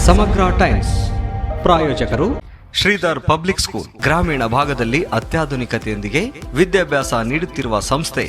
ಸಮಗ್ರ ಟೈಮ್ಸ್ ಪ್ರಾಯೋಜಕರು Sridhar public school. ಗ್ರಾಮೀಣ ಭಾಗದಲ್ಲಿ ಅತ್ಯಾಧುನಿಕತೆಯೊಂದಿಗೆ ವಿದ್ಯಾಭ್ಯಾಸ ನೀಡುತ್ತಿರುವ ಸಂಸ್ಥೆ.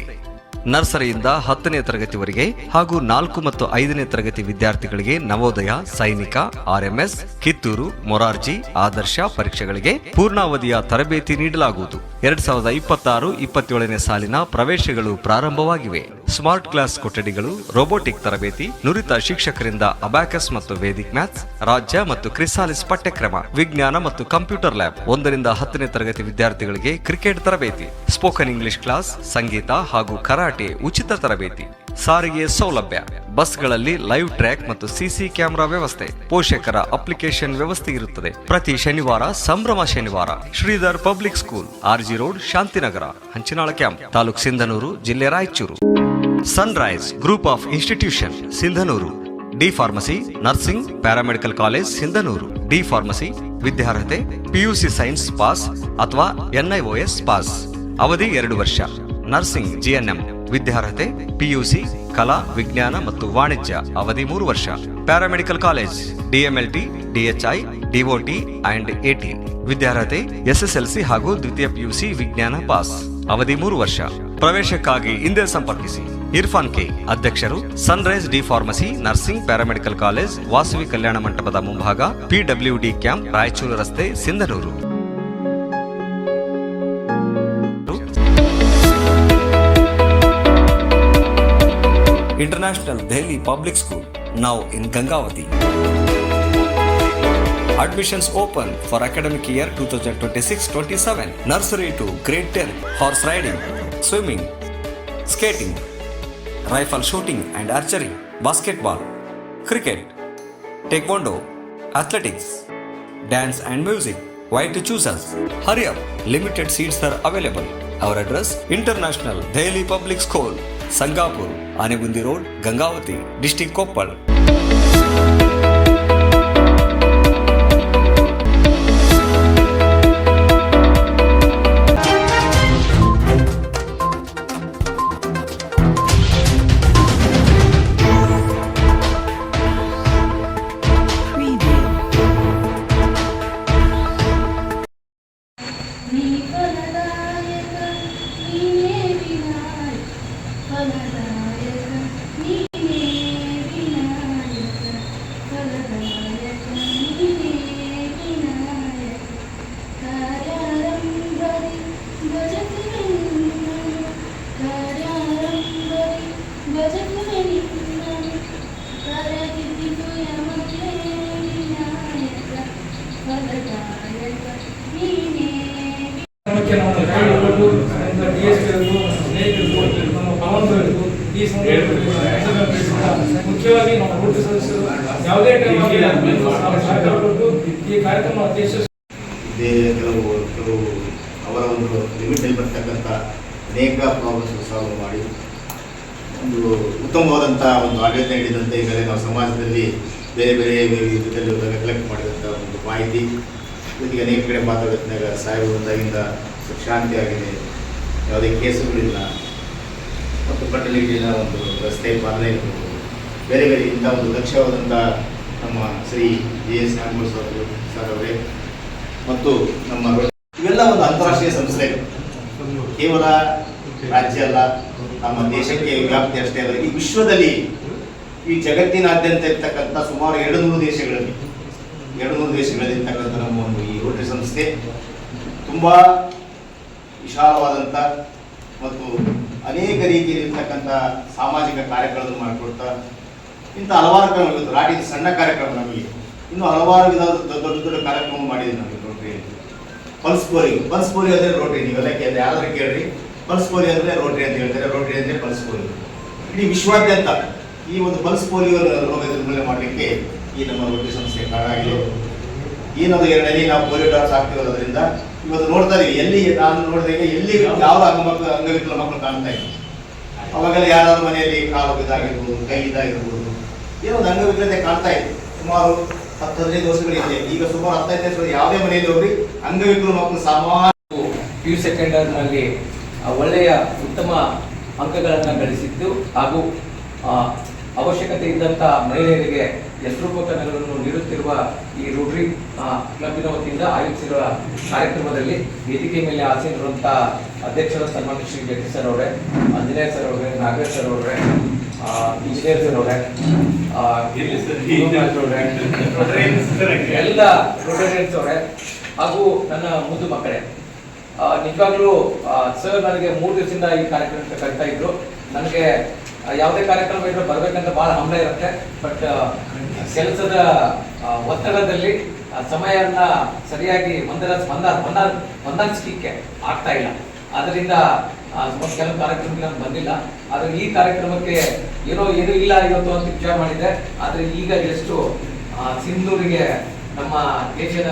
ನರ್ಸರಿಯಿಂದ 10ನೇ ತರಗತಿವರೆಗೆ ಹಾಗೂ 4 ಮತ್ತು 5ನೇ ತರಗತಿ ವಿದ್ಯಾರ್ಥಿಗಳಿಗೆ ನವೋದಯ, ಸೈನಿಕ, RMS, ಕಿತ್ತೂರು, ಮೊರಾರ್ಜಿ, ಆದರ್ಶ ಪರೀಕ್ಷೆಗಳಿಗೆ ಪೂರ್ಣಾವಧಿಯ ತರಬೇತಿ ನೀಡಲಾಗುವುದು. 2026-27ನೇ ಸಾಲಿನ ಪ್ರವೇಶಗಳು ಪ್ರಾರಂಭವಾಗಿವೆ. ಸ್ಮಾರ್ಟ್ ಕ್ಲಾಸ್ ಕೊಠಡಿಗಳು, ರೋಬೋಟಿಕ್ ತರಬೇತಿ, ನುರಿತ ಶಿಕ್ಷಕರಿಂದ ಅಬ್ಯಾಕಸ್ ಮತ್ತು ವೇದಿಕ್ ಮ್ಯಾಥ್ಸ್, ರಾಜ್ಯ ಮತ್ತು ಕ್ರಿಸಾಲಿಸ್ ಪಠ್ಯಕ್ರಮ, ವಿಜ್ಞಾನ ಮತ್ತು ಕಂಪ್ಯೂಟರ್ ಲ್ಯಾಬ್. 1ರಿಂದ 10ನೇ ತರಗತಿ ವಿದ್ಯಾರ್ಥಿಗಳಿಗೆ ಕ್ರಿಕೆಟ್ ತರಬೇತಿ, ಸ್ಪೋಕನ್ ಇಂಗ್ಲಿಷ್ ಕ್ಲಾಸ್, ಸಂಗೀತ ಹಾಗೂ ಕರಾಟೆ ಉಚಿತ ತರಬೇತಿ. ಸಾರಿಗೆ ಸೌಲಭ್ಯ, ಬಸ್ಗಳಲ್ಲಿ ಲೈವ್ ಟ್ರ್ಯಾಕ್ ಮತ್ತು ಸಿಸಿ ಕ್ಯಾಮೆರಾ ವ್ಯವಸ್ಥೆ, ಪೋಷಕರ ಅಪ್ಲಿಕೇಶನ್ ವ್ಯವಸ್ಥೆ ಇರುತ್ತದೆ. ಪ್ರತಿ ಶನಿವಾರ ಸಂಭ್ರಮ ಶನಿವಾರ. Shridhar public school, RG road, Shantinagar, Hanchinal camp, ತಾಲೂಕು ಸಿಂಧನೂರು, ಜಿಲ್ಲೆ Raichur. Sunrise group of institution, Sindhanur. D pharmacy, nursing, paramedical college, Sindhanur. D pharmacy ವಿದ್ಯಾರ್ಹತೆ PUC ಸೈನ್ಸ್ ಪಾಸ್ ಅಥವಾ NIOS ಪಾಸ್. ಅವಧಿ 2 ವರ್ಷ. ನರ್ಸಿಂಗ್ GNM ವಿದ್ಯಾರ್ಹತೆ PUC ಕಲಾ, ವಿಜ್ಞಾನ ಮತ್ತು ವಾಣಿಜ್ಯ. ಅವಧಿ 3 ವರ್ಷ. Paramedical college DMLT, DHI, DOT and AT ವಿದ್ಯಾರ್ಹತೆ SSLC ಹಾಗೂ ದ್ವಿತೀಯ PUC ವಿಜ್ಞಾನ ಪಾಸ್. ಅವಧಿ 3 ವರ್ಷ. ಪ್ರವೇಶಕ್ಕಾಗಿ ಹಿಂದೆ ಸಂಪರ್ಕಿಸಿ. ಇರ್ಫಾನ್ K, ಅಧ್ಯಕ್ಷರು, Sunrise D pharmacy, nursing, paramedical college, Vasavi Kalyana ಮಂಟಪದ ಮುಂಭಾಗ, PWD ಕ್ಯಾಂಪ್, ರಾಯಚೂರು ರಸ್ತೆ, Sindhanur. International Delhi Public School, now in Gangavati. Admissions open for academic year 2026-27. Nursery to grade 10. Horse riding, swimming, skating, rifle shooting and archery, basketball, cricket, taekwondo, athletics, dance and music. Why to choose us? Hurry up, limited seats are available. Our address, International Delhi Public School, Sangapur, Anegundi Road, Gangavati, District Koppal. ಮುಖ್ಯವಾಗಿ ನಮ್ಮ board ಸದಸ್ಯರು ಯಾವುದೇ ಈ ಕಾರ್ಯಕ್ರಮ ಕೆಲವು ಅವರ ಒಂದು ಲಿಮಿಟಲ್ಲಿ ಬರ್ತಕ್ಕಂಥ ಅನೇಕ ಪ್ರಾಬ್ಲಮ್ಸ್ ಸಾಲ್ವ್ ಮಾಡಿ ಒಂದು ಉತ್ತಮವಾದಂಥ ಒಂದು ಆಡಳಿತ ನೀಡಿದಂತೆ ಈಗಲೇ ನಾವು ಸಮಾಜದಲ್ಲಿ ಬೇರೆ ಬೇರೆ ವಿಧದಲ್ಲಿ ಕಲೆಕ್ಟ್ ಮಾಡಿದಂಥ ಒಂದು ಮಾಹಿತಿ ಜೊತೆಗೆ ಅನೇಕ ಕಡೆ ಮಾತಾಡೋದ್ನಾಗ ಸಾಹೇಬರು ಬಂದಾಗಿಂದ ಶಾಂತಿ ಆಗಿದೆ, ಯಾವುದೇ ಕೇಸುಗಳಿಲ್ಲ ಮತ್ತು ಕಟ್ಟಲಿನ ಒಂದು ರಸ್ತೆ ಪಾಲನೆ ಇರ್ಬೋದು, ಬೇರೆ ಬೇರೆ ಇಂಥ ಒಂದು ದಕ್ಷವಾದಂಥ ನಮ್ಮ ಶ್ರೀ JS ನಾಗಮೂಲ ಸರ್ ಅವರೇ ಮತ್ತು ನಮ್ಮ ಇವೆಲ್ಲ ಒಂದು ಅಂತಾರಾಷ್ಟ್ರೀಯ ಸಂಸ್ಥೆಗಳು, ಕೇವಲ ರಾಜ್ಯ ಅಲ್ಲ, ನಮ್ಮ ದೇಶಕ್ಕೆ ವ್ಯಾಪ್ತಿ ಅಷ್ಟೇ ಅಲ್ಲ, ಈ ವಿಶ್ವದಲ್ಲಿ ಈ ಜಗತ್ತಿನಾದ್ಯಂತ ಇರ್ತಕ್ಕಂಥ ಸುಮಾರು 200 ದೇಶಗಳಲ್ಲಿ ಇರ್ತಕ್ಕಂಥ ನಮ್ಮ ಒಂದು ಈ ರೋಟರಿ ಸಂಸ್ಥೆ ತುಂಬ ವಿಶಾಲವಾದಂಥ ಮತ್ತು ಅನೇಕ ರೀತಿಯಲ್ಲಿರ್ತಕ್ಕಂಥ ಸಾಮಾಜಿಕ ಕಾರ್ಯಕ್ರಮಗಳನ್ನು ಮಾಡಿಕೊಡ್ತಾ ಇಂಥ ಹಲವಾರು ಕ್ರಮ, ಇವತ್ತು ರಾಟಿದ ಸಣ್ಣ ಕಾರ್ಯಕ್ರಮ ನಮಗೆ ಇನ್ನೂ ಹಲವಾರು ವಿಧದ ದೊಡ್ಡ ಕಾರ್ಯಕ್ರಮ ಮಾಡಿದ್ದೀವಿ ನಮಗೆ ರೋಟರಿಯಲ್ಲಿ. ಪಲ್ಸ್ ಪೋಲಿಯೋ ಅಂದರೆ ರೋಟರಿ, ನೀವೆಲ್ಲ ಯಾರಾದ್ರೂ ಕೇಳ್ರಿ, ಪಲ್ಸ್ ಪೋಲಿಯೋ ಅಂದರೆ ರೋಟರಿ ಅಂತ ಹೇಳ್ತಾರೆ, ರೋಟರಿ ಅಂದರೆ ಪಲ್ಸ್ ಪೋಲಿಯೋ. ಇಡೀ ವಿಶ್ವಾದ್ಯಂತ ಈ ಒಂದು ಪಲ್ಸ್ ಪೋಲಿಯೋ ರೋಗ ನಿರ್ಮೂಲನೆ ಮಾಡಲಿಕ್ಕೆ ಈ ನಮ್ಮ ರೋಟರಿ ಸಂಸ್ಥೆ ಕಾರಣ ಆಗಿದೆ. ಏನದು ಎರಡನೇ ನಾವು ಪೋಲಿಯೋ ಡ್ರಾಪ್ಸ್ ಆಗ್ತಿರೋದ್ರಿಂದ ಇವತ್ತು ನೋಡ್ತಾ ಇದೀವಿ, ಎಲ್ಲಿ ನಾನು ನೋಡಿದಾಗ ಎಲ್ಲಿ ಯಾವ ಅಂಗವಿಕಲ ಮಕ್ಕಳು ಕಾಣ್ತಾ ಇದ್ವಿ, ಅವಾಗೆಲ್ಲ ಯಾರಾದ್ರೂ ಮನೆಯಲ್ಲಿ ಕಾಲು ಇದಾಗಿರ್ಬೋದು, ಕೈ ಇದಾಗಿರ್ಬೋದು, ಏನೋ ಒಂದು ಅಂಗವಿಕಲತೆ ಕಾಣ್ತಾ ಇತ್ತು. ಸುಮಾರು 10-15 ವರ್ಷಗಳಿದೆ. ಈಗ ಸುಮಾರು 15 ವರ್ಷ ಯಾವುದೇ ಮನೆಯಲ್ಲಿ ಹೋಗಿ ಅಂಗವಿಕಲ ಮಕ್ಕಳು ಸಾಮಾನ್ಯ PU ಸೆಕೆಂಡರ್ನಲ್ಲಿ ಒಳ್ಳೆಯ ಉತ್ತಮ ಅಂಕಗಳನ್ನು ಗಳಿಸಿದ್ದು ಹಾಗೂ ಅವಶ್ಯಕತೆ ಇದ್ದಂಥ ಮಹಿಳೆಯರಿಗೆ ಯಂತ್ರೋಪಕರಣಗಳನ್ನು ನೀಡುತ್ತಿರುವ ಈ ರೋಟರಿ ಕ್ಲಬ್ಬಿನ ವತಿಯಿಂದ ಆಯೋಜಿಸಿರುವ ಕಾರ್ಯಕ್ರಮದಲ್ಲಿ ವೇದಿಕೆ ಮೇಲೆ ಆಸೀನರುವಂಥ ಅಧ್ಯಕ್ಷರ ಸನ್ಮಾನ್ಯ ಶ್ರೀ ಜಗದೀಶ್ ಸರ್ ಅವರೇ, ಆಂಜನೇಯ ಸರ್ ಅವರೇ, ನಾಗೇಶ್ ಸರ್ ಅವರೇ, ಇಂಜಿನಿಯರ್ ಸರ್ ಅವರೇ, ಎಲ್ಲ ರೋಟರಿಯನ್ಸ್ ಅವರೇ ಹಾಗೂ ನನ್ನ ಮುದ್ದು ಮಕ್ಕಳೇ, ನಿಜವಾಗ್ಲೂ ಸರ್ ನನಗೆ 3 ದಿವಸದಿಂದ ಈ ಕಾರ್ಯಕ್ರಮಕ್ಕೆ ಕರಿತಾ ಇದ್ರು. ನನಗೆ ಯಾವುದೇ ಕಾರ್ಯಕ್ರಮ ಇದ್ರೆ ಬರ್ಬೇಕಂತ ಬಹಳ ಹಂಬಲ ಇರುತ್ತೆ. ಬಟ್ ಕೆಲಸದ ಒತ್ತಡದಲ್ಲಿ ಸಮಯನ ಸರಿಯಾಗಿ ಹೊಂದಾಣಿಸ್ಲಿಕ್ಕೆ ಆಗ್ತಾ ಇಲ್ಲ. ಅದರಿಂದ ಕೆಲವು ಕಾರ್ಯಕ್ರಮಕ್ಕೆ ನಾನು ಬಂದಿಲ್ಲ. ಆದರೆ ಈ ಕಾರ್ಯಕ್ರಮಕ್ಕೆ ಏನೂ ಇಲ್ಲ ಇವತ್ತು ಅಂತ ವಿಚಾರ ಮಾಡಿದ್ದೆ. ಆದರೆ ಈಗ ಎಷ್ಟು ಸಿಂಧೂರಿಗೆ ನಮ್ಮ ದೇಶದ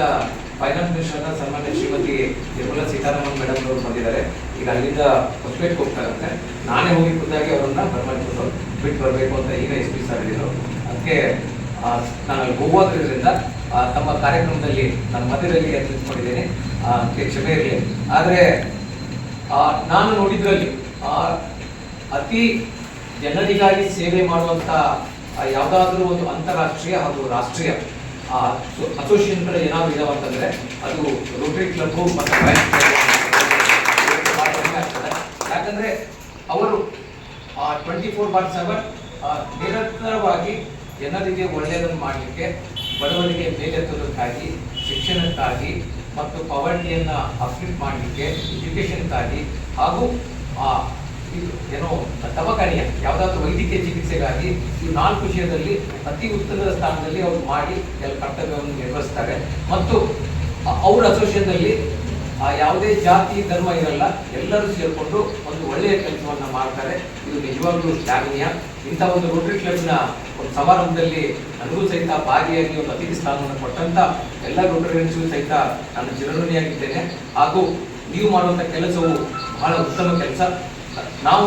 ಫೈನಾನ್ಸ್ ಮಿನಿಸ್ಟರ್ ಸನ್ಮಾನ್ಯ ಶ್ರೀಮತಿ ನಿರ್ಮಲಾ ಸೀತಾರಾಮನ್ ಮೇಡಮ್ ಅವರು ಬಂದಿದ್ದಾರೆ. ಈಗ ಅಲ್ಲಿಂದ ಹೊಸಪೇಟೆಗೆ ಹೋಗ್ತಾ ಇರುತ್ತೆ. ನಾನೇ ಹೋಗಿ ಖುದ್ದಾಗಿ ಅವರನ್ನ ಬರ್ಮಾಡ್ಕೊಂಡು ಬಿಟ್ಟು ಬರಬೇಕು ಅಂತ ಈಗ SP ಸರ್ ಹೇಳಿದ್ರು. ಅದಕ್ಕೆ ನಾನು ಅಲ್ಲಿ ಹೋಗೋದ್ರಿಂದ ತಮ್ಮ ಕಾರ್ಯಕ್ರಮದಲ್ಲಿ ನನ್ನ ಮಧ್ಯದಲ್ಲಿ ನಿಂತ್ಕೊಂಡಿದ್ದೇನೆ, ಅದಕ್ಕೆ ಕ್ಷಮೆ ಇರಲಿ. ಆದರೆ ನಾನು ನೋಡಿದ್ರಲ್ಲಿ ಅತಿ ಜನರಿಗಾಗಿ ಸೇವೆ ಮಾಡುವಂಥ ಯಾವುದಾದ್ರೂ ಒಂದು ಅಂತಾರಾಷ್ಟ್ರೀಯ ಹಾಗೂ ರಾಷ್ಟ್ರೀಯ ಅಸೋಸಿಯೇಷನ್ಗಳು ಏನಾದ್ರು ಇದಾವೆ ಅಂತಂದ್ರೆ ಅದು ರೋಟರಿ ಕ್ಲಬ್ ಮತ್ತು ಯಾಕಂದ್ರೆ ಅವರು 24/7 ನಿರಂತರವಾಗಿ ಜನರಿಗೆ ಒಳ್ಳೆಯದನ್ನು ಮಾಡಲಿಕ್ಕೆ, ಬಡವರಿಗೆ ಮೇಲೆತ್ತೋದಕ್ಕಾಗಿ, ಶಿಕ್ಷಣಕ್ಕಾಗಿ ಮತ್ತು ಪಾವರ್ಟಿಯನ್ನು ಅಪ್ಲಿಫ್ಟ್ ಮಾಡಲಿಕ್ಕೆ, ಎಜುಕೇಷನ್ಗಾಗಿ ಹಾಗೂ ಏನೋ ದವಾಖಾನೆಯ ಯಾವುದಾದ್ರೂ ವೈದ್ಯಕೀಯ ಚಿಕಿತ್ಸೆಗಾಗಿ ಈ 4 ವಿಷಯದಲ್ಲಿ ಅತಿ ಉತ್ತಮದ ಸ್ಥಾನದಲ್ಲಿ ಅವರು ಮಾಡಿ ಎಲ್ಲ ಕರ್ತವ್ಯವನ್ನು ನಿರ್ವಹಿಸ್ತಾರೆ. ಮತ್ತು ಅವರ ಅಸೋಸಿಯೇಷನ್ದಲ್ಲಿ ಯಾವುದೇ ಜಾತಿ ಧರ್ಮ ಇರಲ್ಲ, ಎಲ್ಲರೂ ಸೇರಿಕೊಂಡು ಒಂದು ಒಳ್ಳೆಯ ಕೆಲಸವನ್ನು ಮಾಡ್ತಾರೆ. ಇದು ನಿಜವಾಗ್ಲೂ ಶ್ಲಾಘನೀಯ. ಇಂಥ ಒಂದು ರೋಟರಿ ಕ್ಲಬ್ನ ಒಂದು ಸಮಾರಂಭದಲ್ಲಿ ನನಗೂ ಸಹಿತ ಭಾಗಿಯಾಗಿ ಒಂದು ಅತಿಥಿ ಸ್ಥಾನವನ್ನು ಕೊಟ್ಟಂತ ಎಲ್ಲ ರೋಟರಿಯನ್ಸ್ಗೂ ಸಹಿತ ನಾನು ಚಿರಋಣಿಯಾಗಿದ್ದೇನೆ. ಹಾಗೂ ನೀವು ಮಾಡುವಂಥ ಕೆಲಸವು ಬಹಳ ಉತ್ತಮ ಕೆಲಸ. ನಾವು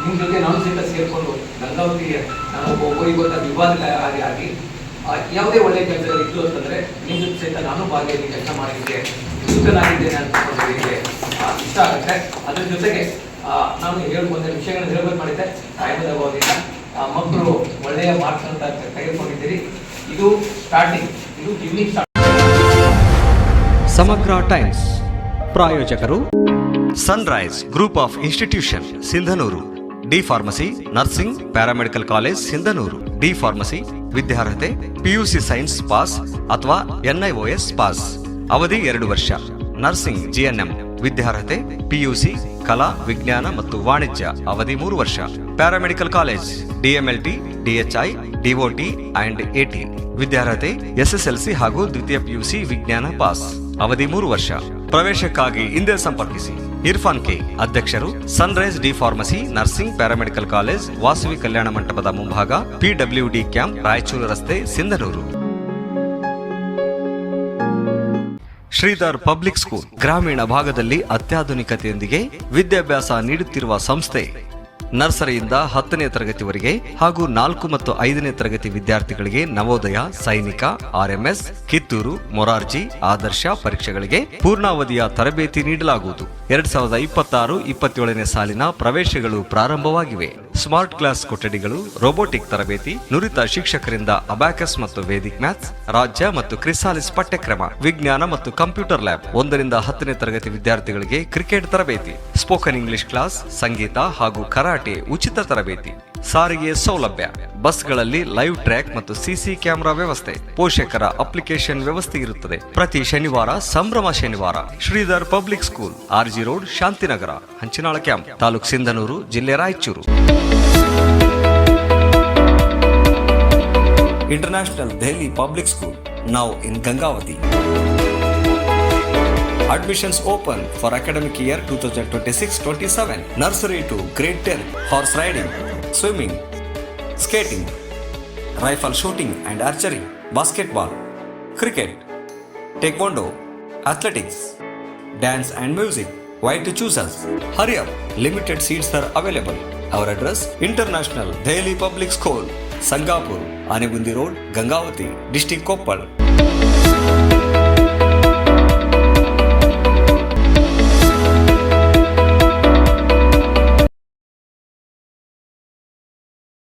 ನಿಮ್ಮ ಜೊತೆ ನಾನು ಸಹಿತ ಸೇರಿಕೊಂಡು ಗಂಗಾವತಿ ನಾನು ಇವತ್ತ ವಿವಾದ ಆಗಿ ಯಾವುದೇ ಒಳ್ಳೆಯ ಕೆಲಸಗಳಿತ್ತು ಅಂತಂದರೆ ನಿಮ್ಮ ಜೊತೆ ಸಹಿತ ನಾನು ಭಾಗಿಯಾಗಿ ಕೆಲಸ ಮಾಡಲಿಕ್ಕೆ ಉತ್ತನಾಗಿದ್ದೇನೆ ಅಂತ ಇಷ್ಟ ಆಗುತ್ತೆ. ಅದ್ರ ಜೊತೆಗೆ ನಾನು ಒಂದೆರಡು ವಿಷಯಗಳನ್ನು ಹೇಳಬೇಕು ಮಾಡಿದ್ದೆ. ಟೈಮದ ಅಭಾವದಿಂದ ಮಕ್ಕಳು ಒಳ್ಳೆಯ ಮಾರ್ಕ್ಸ್ ಅಂತ ತೆಗೆದುಕೊಂಡಿದ್ದೀರಿ. ಇದು ಸ್ಟಾರ್ಟಿಂಗ್, ಇದು ಗಿವಿಂಗ್ ಸ್ಟಾರ್ಟ್. ಸಮಗ್ರ ಟೈಮ್ಸ್ ಪ್ರಾಯೋಜಕರು Sunrise group of institution Sindhanur, D pharmacy, nursing, paramedical college Sindhanur. D pharmacy ವಿದ್ಯಾರ್ಹತೆ PUC ಸೈನ್ಸ್ ಪಾಸ್ ಅಥವಾ NIOS ಪಾಸ್, ಅವಧಿ 2 ವರ್ಷ. ನರ್ಸಿಂಗ್ GNM ವಿದ್ಯಾರ್ಹತೆ PUC ಕಲಾ, ವಿಜ್ಞಾನ ಮತ್ತು ವಾಣಿಜ್ಯ, ಅವಧಿ 3 ವರ್ಷ. Paramedical college DMLT, DHI, DOT and AT ವಿದ್ಯಾರ್ಹತೆ SSLC ಹಾಗೂ ದ್ವಿತೀಯ PUC ವಿಜ್ಞಾನ ಪಾಸ್, ಅವಧಿ 3 ವರ್ಷ. ಪ್ರವೇಶಕ್ಕಾಗಿ ಹಿಂದೆ ಸಂಪರ್ಕಿಸಿ. ಇರ್ಫಾನ್ ಕೆ, ಅಧ್ಯಕ್ಷರು, Sunrise D pharmacy, nursing, paramedical college, Vasavi Kalyana ಮಂಟಪದ ಮುಂಭಾಗ, PWD ಕ್ಯಾಂಪ್, ರಾಯಚೂರು ರಸ್ತೆ, ಸಿಂಧನೂರು. ಶ್ರೀಧರ್ ಪಬ್ಲಿಕ್ ಸ್ಕೂಲ್ ಗ್ರಾಮೀಣ ಭಾಗದಲ್ಲಿ ಅತ್ಯಾಧುನಿಕತೆಯೊಂದಿಗೆ ವಿದ್ಯಾಭ್ಯಾಸ ನೀಡುತ್ತಿರುವ ಸಂಸ್ಥೆ. ನರ್ಸರಿಯಿಂದ 10ನೇ ತರಗತಿವರೆಗೆ ಹಾಗೂ 4 ಮತ್ತು 5ನೇ ತರಗತಿ ವಿದ್ಯಾರ್ಥಿಗಳಿಗೆ ನವೋದಯ, ಸೈನಿಕ, RMS, ಕಿತ್ತೂರು, ಮೊರಾರ್ಜಿ, ಆದರ್ಶ ಪರೀಕ್ಷೆಗಳಿಗೆ ಪೂರ್ಣಾವಧಿಯ ತರಬೇತಿ ನೀಡಲಾಗುವುದು. 2026-27ನೇ ಸಾಲಿನ ಪ್ರವೇಶಗಳು ಪ್ರಾರಂಭವಾಗಿವೆ. ಸ್ಮಾರ್ಟ್ ಕ್ಲಾಸ್ ಕೊಠಡಿಗಳು, ರೋಬೋಟಿಕ್ ತರಬೇತಿ, ನುರಿತ ಶಿಕ್ಷಕರಿಂದ ಅಬ್ಯಾಕಸ್ ಮತ್ತು ವೇದಿಕ್ ಮ್ಯಾಥ್ಸ್, ರಾಜ್ಯ ಮತ್ತು ಕ್ರಿಸಾಲಿಸ್ ಪಠ್ಯಕ್ರಮ, ವಿಜ್ಞಾನ ಮತ್ತು ಕಂಪ್ಯೂಟರ್ ಲ್ಯಾಬ್. 1ರಿಂದ 10ನೇ ತರಗತಿ ವಿದ್ಯಾರ್ಥಿಗಳಿಗೆ ಕ್ರಿಕೆಟ್ ತರಬೇತಿ, ಸ್ಪೋಕನ್ ಇಂಗ್ಲಿಷ್ ಕ್ಲಾಸ್, ಸಂಗೀತ ಹಾಗೂ ಕರಾಟೆ ಉಚಿತ ತರಬೇತಿ. ಸಾರಿಗೆ ಸೌಲಭ್ಯ, ಬಸ್ಗಳಲ್ಲಿ ಲೈವ್ ಟ್ರ್ಯಾಕ್ ಮತ್ತು CC ಕ್ಯಾಮೆರಾ ವ್ಯವಸ್ಥೆ, ಪೋಷಕರ ಅಪ್ಲಿಕೇಶನ್ ವ್ಯವಸ್ಥೆ ಇರುತ್ತದೆ. ಪ್ರತಿ ಶನಿವಾರ ಸಂಭ್ರಮ ಶನಿವಾರ. Shridhar public school, RG road, Shantinagar, Hanchinal camp, ತಾಲೂಕು ಸಿಂಧನೂರು, ಜಿಲ್ಲೆ Raichur. International Delhi public school, now in Gangavati. Admissions open for academic year 2026-27. Nursery to grade 10. Horse riding, swimming, skating, rifle shooting and archery, basketball, cricket, taekwondo, athletics, dance and music. Why to choose us? Hurry up, limited seats are available. Our address: International Daily Public School, Sangapur, Anegundi Road, Gangavati, District Koppal.